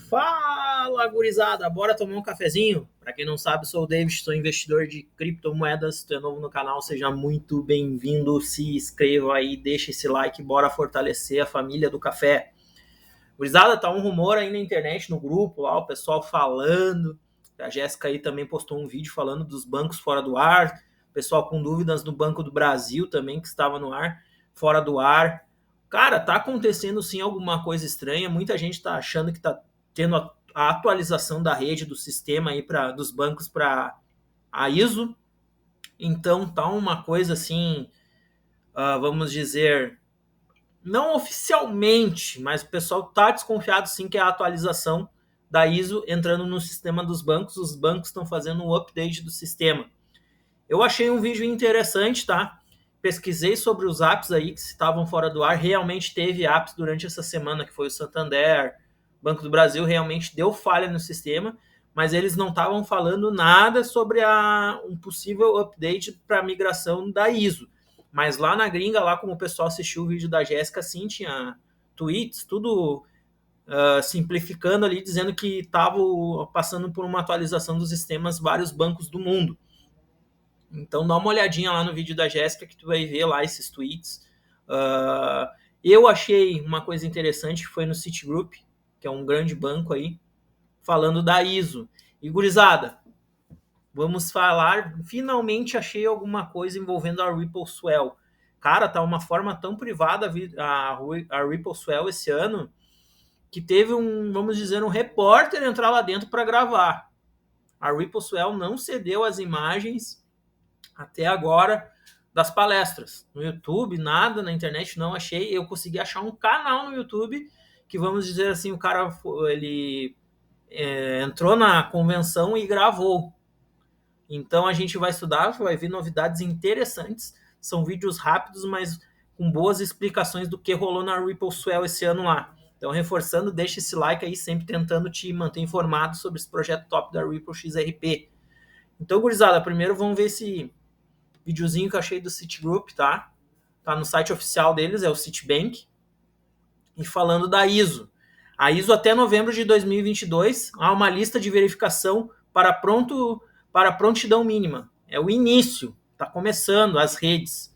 Fala, gurizada, bora tomar um cafezinho? Para quem não sabe, sou o David, sou investidor de criptomoedas. Se tu é novo no canal, seja muito bem-vindo. Se inscreva aí, deixa esse like, bora fortalecer a família do café. Gurizada, tá um rumor aí na internet, no grupo lá, o pessoal falando. A Jéssica aí também postou um vídeo falando dos bancos fora do ar. Pessoal com dúvidas no Banco do Brasil também, que estava no ar, fora do ar. Cara, tá acontecendo sim alguma coisa estranha. Muita gente tá achando que tá tendo a atualização da rede, do sistema aí dos bancos para a ISO. Então tá uma coisa assim, vamos dizer, não oficialmente, mas o pessoal tá desconfiado sim que é a atualização da ISO entrando no sistema dos bancos. Os bancos estão fazendo um update do sistema. Eu achei um vídeo interessante, tá? Pesquisei sobre os apps aí que estavam fora do ar. Realmente teve apps durante essa semana, que foi o Santander, Banco do Brasil, realmente deu falha no sistema, mas eles não estavam falando nada sobre um possível update para migração da ISO. Mas lá na gringa, lá como o pessoal assistiu o vídeo da Jéssica, sim, tinha tweets, tudo simplificando ali, dizendo que estava passando por uma atualização dos sistemas vários bancos do mundo. Então dá uma olhadinha lá no vídeo da Jéssica que tu vai ver lá esses tweets. Eu achei uma coisa interessante que foi no Citigroup, que é um grande banco aí, falando da ISO. E gurizada, vamos falar, finalmente achei alguma coisa envolvendo a Ripple Swell. Cara, tá uma forma tão privada a Ripple Swell esse ano, que teve vamos dizer, um repórter entrar lá dentro para gravar. A Ripple Swell não cedeu as imagens até agora das palestras. No YouTube, nada, na internet não achei. Eu consegui achar um canal no YouTube que, vamos dizer assim, o cara ele entrou na convenção e gravou. Então a gente vai estudar, vai ver novidades interessantes. São vídeos rápidos, mas com boas explicações do que rolou na Ripple Swell esse ano lá. Então, reforçando, deixa esse like aí, sempre tentando te manter informado sobre esse projeto top da Ripple XRP. Então, gurizada, primeiro vamos ver esse videozinho que eu achei do Citigroup, tá? Tá no site oficial deles, é o Citibank. E falando da ISO. A ISO até novembro de 2022 há uma lista de verificação para prontidão mínima. É o início, tá começando as redes.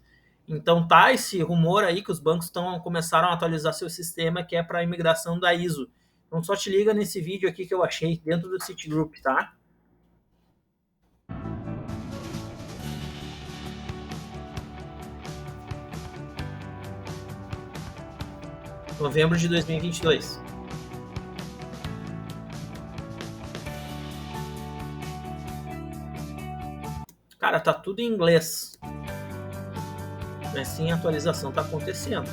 Então tá esse rumor aí que os bancos começaram a atualizar seu sistema, que é para a imigração da ISO. Então só te liga nesse vídeo aqui que eu achei dentro do Citigroup, tá? Novembro de 2022. Cara, tá tudo em inglês. Mas sim, a atualização tá acontecendo.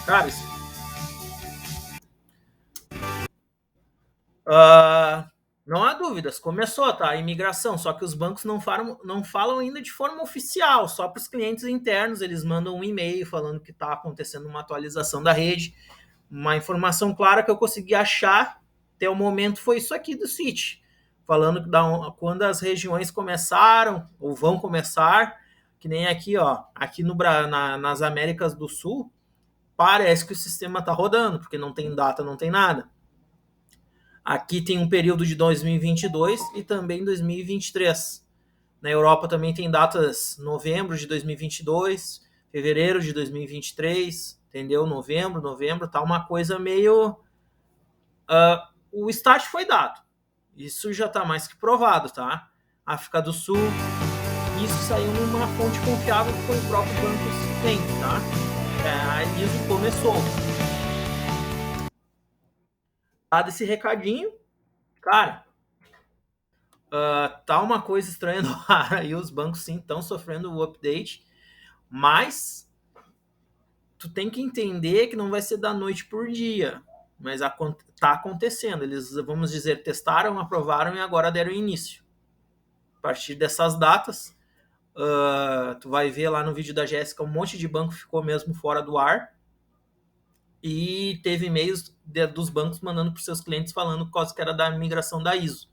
Cara, não há dúvidas, começou, tá? A imigração, só que os bancos não falam ainda de forma oficial, só para os clientes internos. Eles mandam um e-mail falando que está acontecendo uma atualização da rede. Uma informação clara que eu consegui achar até o momento foi isso aqui do Citi, falando que quando as regiões começaram ou vão começar, que nem aqui, ó, aqui nas Américas do Sul, parece que o sistema está rodando, porque não tem data, não tem nada. Aqui tem um período de 2022 e também 2023. Na Europa também tem datas novembro de 2022, fevereiro de 2023, entendeu? Novembro, tá uma coisa meio... o start foi dado. Isso já tá mais que provado, tá? África do Sul, isso saiu numa fonte confiável que foi o próprio Banco tem, tá? Isso começou. Dado esse recadinho, cara, tá uma coisa estranha no ar aí, os bancos sim estão sofrendo o update, mas tu tem que entender que não vai ser da noite por dia, mas está acontecendo. Eles, vamos dizer, testaram, aprovaram e agora deram início. A partir dessas datas, tu vai ver lá no vídeo da Jéssica, um monte de banco ficou mesmo fora do ar, e teve e-mails dos bancos mandando para os seus clientes falando qual que era da migração da ISO.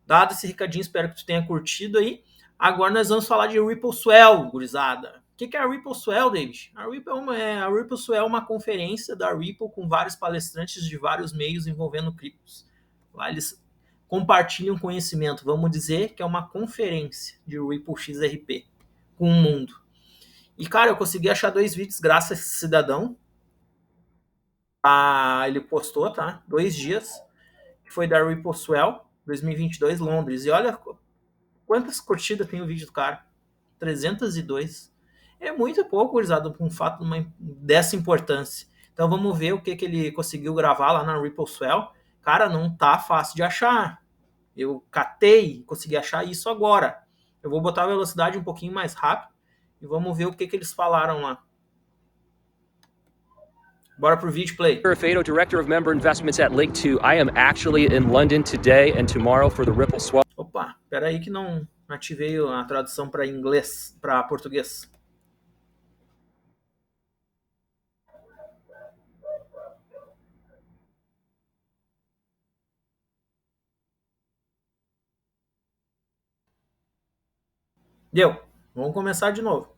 Dado esse recadinho, espero que tu tenha curtido aí. Agora nós vamos falar de Ripple Swell, gurizada. O que é a Ripple Swell, David? A Ripple Swell é uma conferência da Ripple com vários palestrantes de vários meios envolvendo criptos. Lá eles compartilham conhecimento. Vamos dizer que é uma conferência de Ripple XRP com o mundo. E, cara, eu consegui achar 2 vídeos graças a esse cidadão. Ele postou, tá? 2 dias. Que foi da Ripple Swell 2022, Londres. E olha quantas curtidas tem o vídeo do cara. 302. É muito pouco, gurizada, por um fato dessa importância. Então vamos ver o que ele conseguiu gravar lá na Ripple Swell. Cara, não tá fácil de achar. Eu catei, consegui achar isso agora. Eu vou botar a velocidade um pouquinho mais rápido e vamos ver o que eles falaram lá. Bora pro vídeo play. Fato, Director of Member Investments at Link 2. I am actually in London today and tomorrow for the Ripple Swell. Opa, pera aí que não ativei a tradução para inglês, para português. Deu. Vamos começar de novo.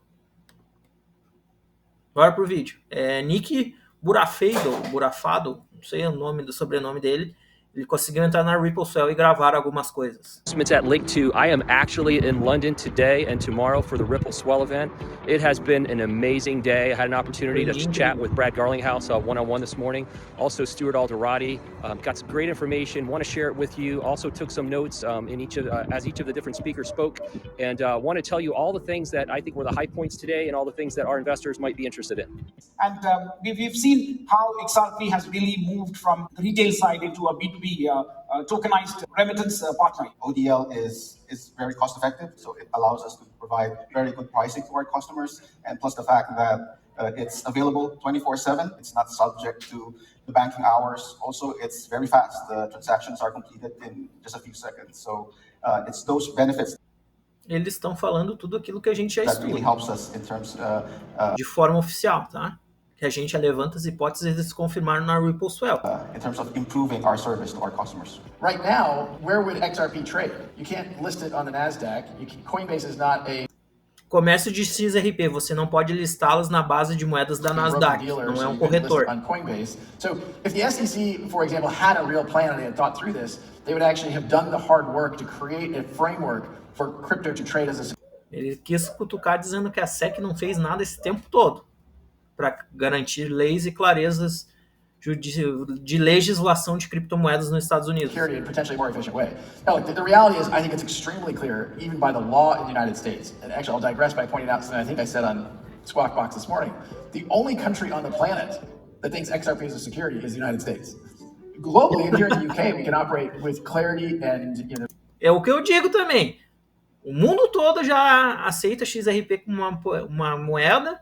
Bora pro vídeo. Nick Burafado, não sei o nome do sobrenome dele. Ele conseguiu entrar na Ripple Swell e gravar algumas coisas. At Link 2, I am actually in London today and tomorrow for the Ripple Swell event. It has been an amazing day. I had an opportunity to chat with Brad Garlinghouse one-on-one this morning. Also Stuart Alderati. Got some great information. Want to share it with you. Also took some notes as each of the different speakers spoke. And want to tell you all the things that I think were the high points today and all the things that our investors might be interested in. And we've seen how XRP has really moved from the retail side into a B2B tokenized remittance partner. ODL is very cost effective, so it allows us to provide very good pricing to our customers, and plus the fact that it's available 24/7. It's not subject to the banking hours. Also, it's very fast. The transactions are completed in just a few seconds. So it's those benefits. Eles estão falando tudo aquilo que a gente já estuda. Really helps us in terms, de forma oficial, tá? Que a gente levanta as hipóteses e eles confirmaram na Ripple Swell. In terms of improving our service to our customers. Right now, where would XRP trade? You can't list it on the Nasdaq. Coinbase is not a comércio de XRP, você não pode listá-las na base de moedas da Nasdaq, não é um corretor. On Coinbase. So, if the SEC, for example, had a real plan and they had thought through this, they would actually have done the hard work to create a framework for crypto to trade as a. Ele quis cutucar dizendo que a SEC não fez nada esse tempo todo para garantir leis e clarezas de legislação de criptomoedas nos Estados Unidos. In potentially more efficient way. Now, the reality is, I think it's extremely clear, even by the law in the United States. And actually, I'll digress by pointing out something I think I said on Squawk Box this morning. The only country on the planet that thinks XRP is a security is the United States. Globally, and here in the UK, we can operate with clarity and, you know. É o que eu digo também. O mundo todo já aceita XRP como uma moeda.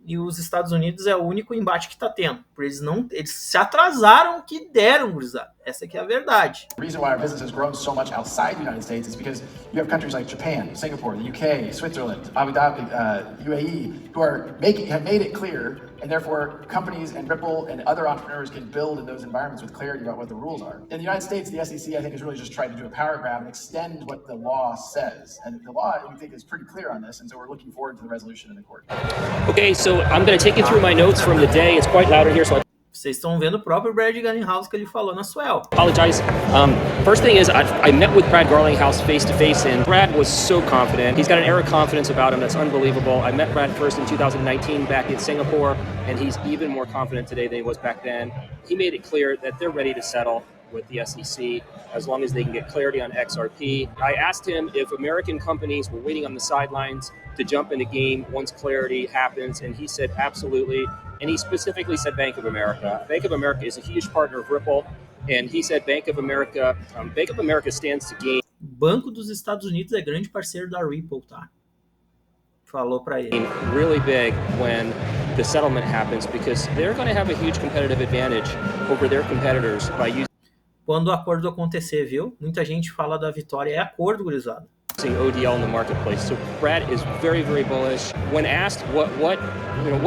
E os Estados Unidos é o único embate que está tendo. Eles se atrasaram que deram, gurizada. Essa aqui é a verdade. The reason why our business has grown so much outside the United States is because you have countries like Japan, Singapore, the UK, Switzerland, Abu Dhabi, UAE, who have made it clear, and therefore companies and Ripple and other entrepreneurs can build in those environments with clarity about what the rules are. In the United States, the SEC, I think, is really just trying to do a power grab and extend what the law says. And the law, we think, is pretty clear on this, and so we're looking forward to the resolution in the court. Okay, so I'm going to take you through my notes from the day. It's quite loud in here, so vocês estão vendo o próprio Brad Garlinghouse que ele falou na Swell. Apologize. First thing is, I met with Brad Garlinghouse face to face, and Brad was so confident. He's got an air of confidence about him that's unbelievable. I met Brad first in 2019 back in Singapore, and he's even more confident today than he was back then. He made it clear that they're ready to settle with the SEC as long as they can get clarity on XRP. I asked him if American companies were waiting on the sidelines to jump in the game once clarity happens, and he said absolutely. And he specifically said Bank of America. Bank of America is a huge partner of Ripple, and he said Bank of America stands to gain. Banco dos Estados Unidos é grande parceiro da Ripple, tá? Falou para ele. Really big when the settlement happens, because they're going to have a huge competitive advantage over their competitors by using Quando o acordo acontecer, viu? Muita gente fala da vitória. É acordo, gurizada. ODL in the marketplace. So Brad is very, very bullish. When asked what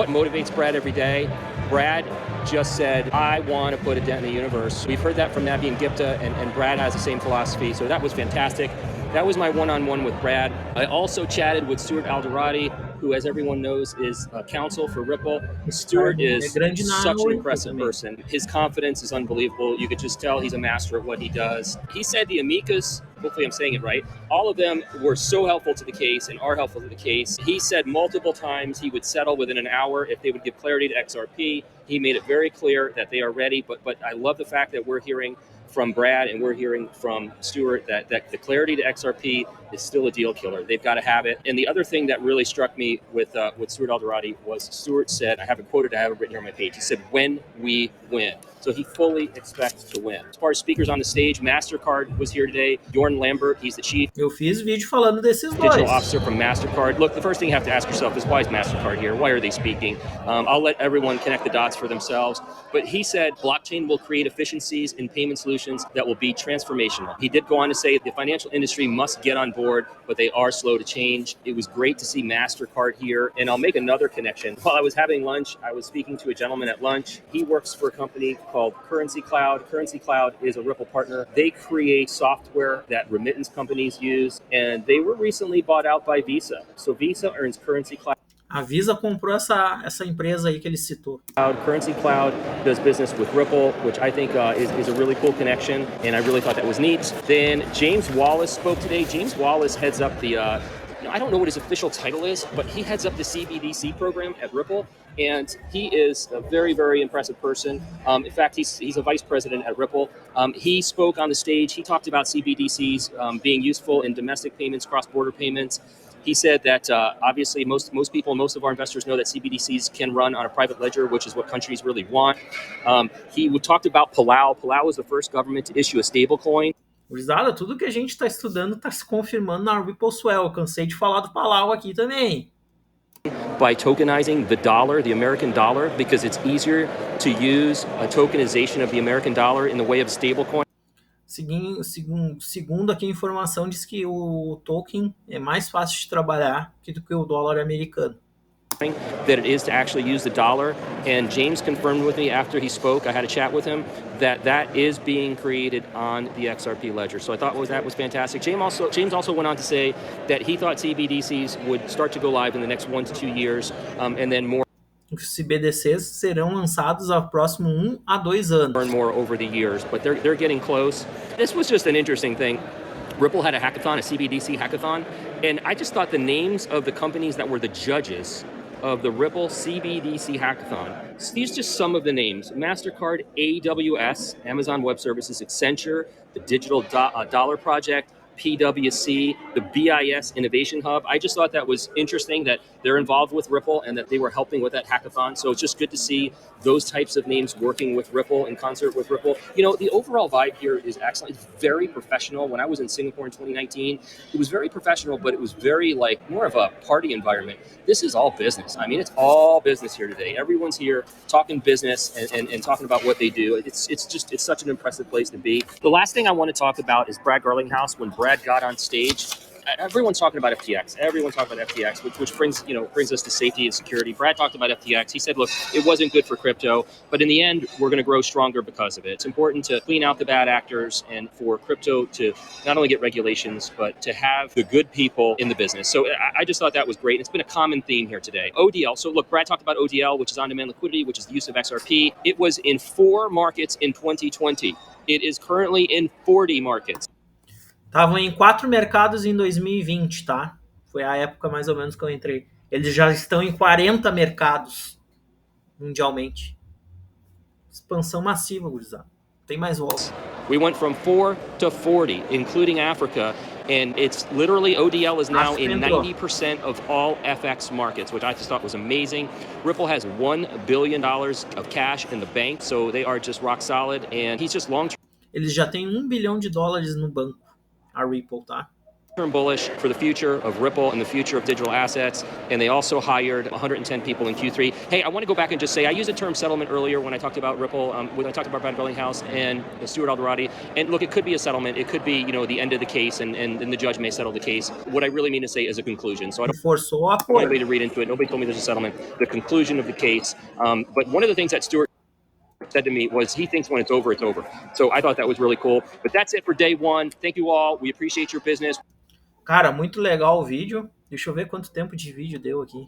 motivates Brad every day, Brad just said, I want to put a dent in the universe. We've heard that from Nabi and Gipta, and Brad has the same philosophy. So that was fantastic. That was my one-on-one with Brad. I also chatted with Stuart Alderati, who, as everyone knows, is counsel for Ripple. Stuart is such an impressive person. His confidence is unbelievable. You could just tell he's a master at what he does. He said the amicus, hopefully I'm saying it right, all of them were so helpful to the case and are helpful to the case. He said multiple times he would settle within an hour if they would give clarity to XRP. He made it very clear that they are ready, but I love the fact that we're hearing from Brad and we're hearing from Stuart that the clarity to XRP is still a deal killer. They've got to have it. And the other thing that really struck me with Stuart Alderati was Stuart said, I have it quoted, I have it written here on my page, he said, when we win. So he fully expects to win. As far as speakers on the stage, MasterCard was here today. Jorn Lambert, he's the chief Eu fiz vídeo falando desses digital dois. officer from MasterCard. Look, the first thing you have to ask yourself is, why is MasterCard here? Why are they speaking? I'll let everyone connect the dots for themselves. But he said blockchain will create efficiencies in payment solutions that will be transformational. He did go on to say the financial industry must get on board, but they are slow to change. It was great to see MasterCard here. And I'll make another connection. While I was having lunch, I was speaking to a gentleman at lunch. He works for a company called Currency Cloud. Currency Cloud is a Ripple partner. They create software that remittance companies use, and they were recently bought out by Visa. So Visa earns Currency Cloud. A Visa comprou essa empresa aí que ele citou. Currency Cloud does business with Ripple, which I think is a really cool connection, and I really thought that was neat. Then James Wallace spoke today. James Wallace heads up the, I don't know what his official title is, but he heads up the CBDC program at Ripple, and he is a very, very impressive person. In fact, he's a vice president at Ripple. He spoke on the stage. He talked about CBDCs being useful in domestic payments, cross-border payments. He said that obviously most people, most of our investors know that CBDCs can run on a private ledger, which is what countries really want. He talked about Palau. Palau was the first government to issue a stable coin. Gurizada, tudo que a gente está estudando está se confirmando na Ripple Swell. Cansei de falar do Palau aqui também. By tokenizing the dollar, the American dollar, because it's easier to use a tokenization of the American dollar in the way of stablecoin. Segundo aqui a informação, diz que o token é mais fácil de trabalhar do que o dólar americano. That it is to actually use the dollar, and James confirmed with me after he spoke, I had a chat with him, that is being created on the XRP ledger. So I thought that was fantastic. James also went on to say that he thought CBDCs would start to go live in the next 1 to 2 years, and then more. Os CBDCs serão lançados ao próximo 1 a 2 anos. More over the years, but they're getting close. This was just an interesting thing. Ripple had a hackathon, a CBDC hackathon, and I just thought the names of the companies that were the judges of the Ripple CBDC hackathon. So these are just some of the names: MasterCard, AWS, Amazon Web Services, Accenture, the Digital Dollar Project, PwC, the BIS Innovation Hub. I just thought that was interesting that they're involved with Ripple and that they were helping with that hackathon. So it's just good to see those types of names working with Ripple, in concert with Ripple. You know, the overall vibe here is excellent. It's very professional. When I was in Singapore in 2019, it was very professional, but it was very more of a party environment. This is all business. I mean, it's all business here today. Everyone's here talking business and talking about what they do. It's such an impressive place to be. The last thing I want to talk about is Brad Garlinghouse. When Brad got on stage, everyone's talking about FTX. Everyone's talking about FTX, which brings us to safety and security. Brad talked about FTX. He said, look, it wasn't good for crypto, but in the end, we're going to grow stronger because of it. It's important to clean out the bad actors and for crypto to not only get regulations, but to have the good people in the business. So I just thought that was great. It's been a common theme here today. ODL. So look, Brad talked about ODL, which is on-demand liquidity, which is the use of XRP. It was in 4 markets in 2020. It is currently in 40 markets. Estavam em 4 mercados em 2020, tá? Foi a época mais ou menos que eu entrei. Eles já estão em 40 mercados mundialmente. Expansão massiva, gurizada. Tem mais volta. We went from 4 to 40, including Africa, and it's literally ODL is now in 90% of all FX markets, which I just thought was amazing. Ripple has $1 billion of cash in the bank, so they are just rock solid, and he's just long-term. Eles já têm $1 bilhão no banco, a Ripple, tá? term bullish for the future of Ripple and the future of digital assets, and they also hired 110 people in Q3. Hey, I want to go back and just say, I used the term settlement earlier when I talked about Ripple, when I talked about Brad Garlinghouse and Stuart Alderati, and look, it could be a settlement, it could be, the end of the case, and the judge may settle the case. What I really mean to say is a conclusion. So I don't Forçou a want acordo. anybody to read into it. Nobody told me there's a settlement. The conclusion of the case. But one of the things that Stuart said to me was he thinks when it's over, it's over. So I thought that was really cool. But that's it for day one. Thank you all. We appreciate your business. Cara, muito legal o vídeo. Deixa eu ver quanto tempo de vídeo deu aqui.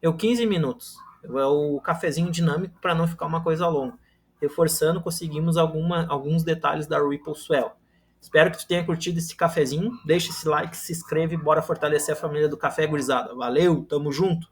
Deu 15 minutos. É o cafezinho dinâmico para não ficar uma coisa longa. Reforçando, conseguimos alguns detalhes da Ripple Swell. Espero que tu tenha curtido esse cafezinho. Deixa esse like, se inscreve e bora fortalecer a família do Café Gurizada. Valeu, tamo junto!